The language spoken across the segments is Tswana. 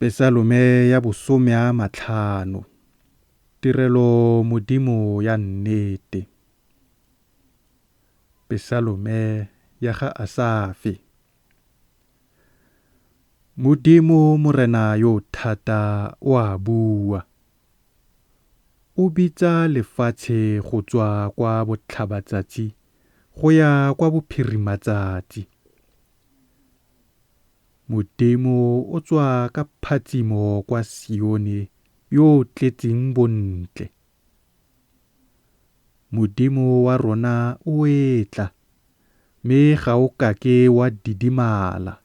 Pesalome ya bosome a matlhano. Tirelo Modimo ya nnete. Pesalome ya ga Asafe. Modimo morena yo thata o a bua. O bitsa lefatshe go tswa kwa botlhabatsatsi go ya kwa bophirimatsatsi. Modimo o tswa ka phatsimo kwa Sione yo tletseng bontle. Modimo wa rona o etla, mme ga o kake wa didimala.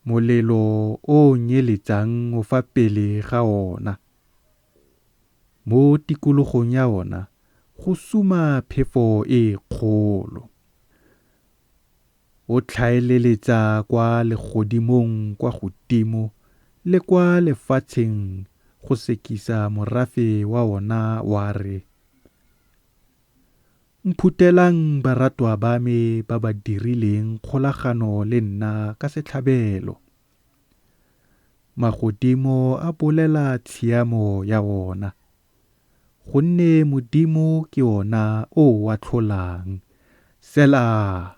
Molelo o nyeletsang o fa pele ga ona. Mo tikologong ya ona go suma phefo e kgolo. O tlhaeleletsa kwa legodimong kwa godimo le kwa lefatsheng go sekisa morafe wa ona wa re. Mphutelang baratwa ba me ba ba dirileng kgolagano le nna ka setlhabelo. Magodimo a bolela tshiamo ya ona. Gonne Modimo ke ona o wa tlholang. Sela.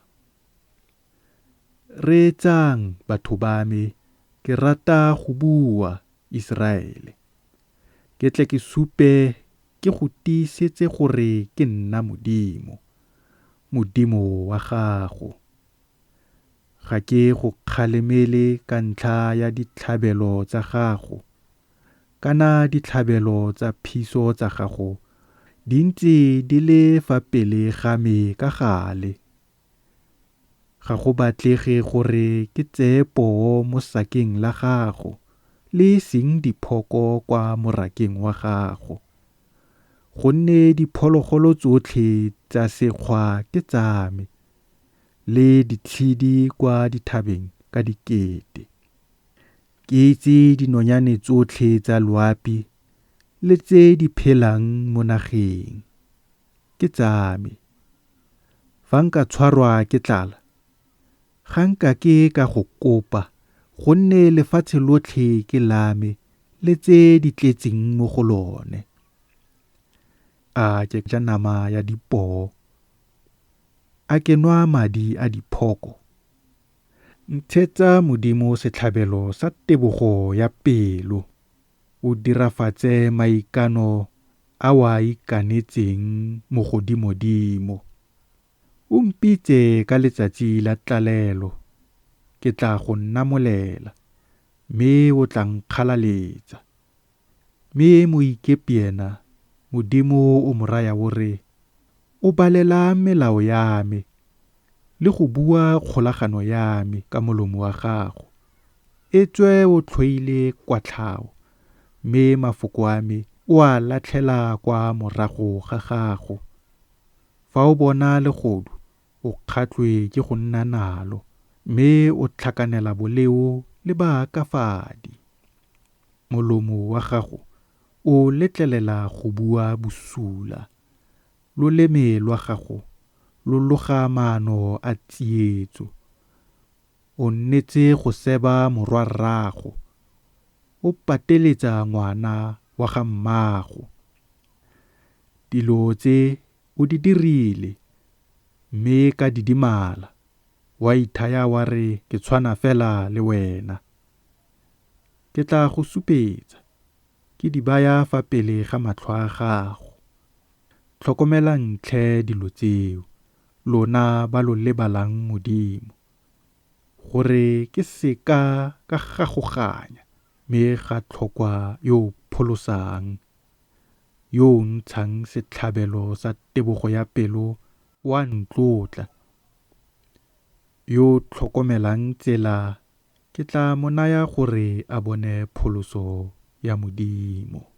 Reetsang batho ba me, ke rata go bua Israele. Ke tle ke supe ke go tiisetse gore ke nna Modimo, Modimo wa gago. Ga ke go kgalemele ka ntlha ya ditlhabelo tsa gago, kana ditlhabelo tsa phiso tsa gago, di ntse di le fa pele ga me ka gale. Ga go batlege gore ke tseye poo mo sakeng la gago, le seng diphoko kwa morakeng wa gago. Gonne diphologolo tsotlhe tsa sekgwa ke tsa me, le ditshedi kwa dithabeng ka dikete. Ke itse dinonyane tsotlhe tsa loapi, le tse di phelang mo nageng. Ke tsa me. Fa nka tshwarwa ke tlala, ga nka ke ka go kopa, gonne lefatshe lotlhe ke lame, le tse di tletseng mo go lone. A ke ja nama ya dipoo, a ke nwa madi a diphoko. Ntshetsa Modimo setlhabelo sa tebogo ya pelo. O dirafatse maikano a wa ikanetseng mo godimodimo. O mpitse ka letsatsi la tlalelo. Ke tla go namolela, mme o tla nkgalaletsa. Mme Moikepiena, Modimo o mo raya gore, o balela melao ya me, le go bua kgolagano ya me ka molomo wa gago. E tswe o tlhoile kwatlhao, mme mafoko a me o a latlhela kwa morago ga gago. Fa o bona legodu, o kgatlhwe ke go nna nalo, mme o tlhakanela boleo le baakafadi. Molomo wa gago o letlelela go bua bosula. Loleme lwa gago lo loga maano a tsietso. O nnetse go seba morwa rrago. O pateletsa ngwana wa ga mmago. Dilo tse o di dirile, mme ka didimala, wa ithaya wa re ke tshwana fela le wena. Ke tla go supetsa, ke di baya fa pele ga matlho a gago. Tlhokomelang tlhe dilo tseo, lona ba lo lebalang Modimo, gore ke seka ka gagoganya, mme ga tlhokwa yo pholosang, yo ntshang setlhabelo sa tebogo ya pelo wa ntlotla. Yo tlhokomelang tsela, ke tla mo naya gore a bone pholoso ya Modimo.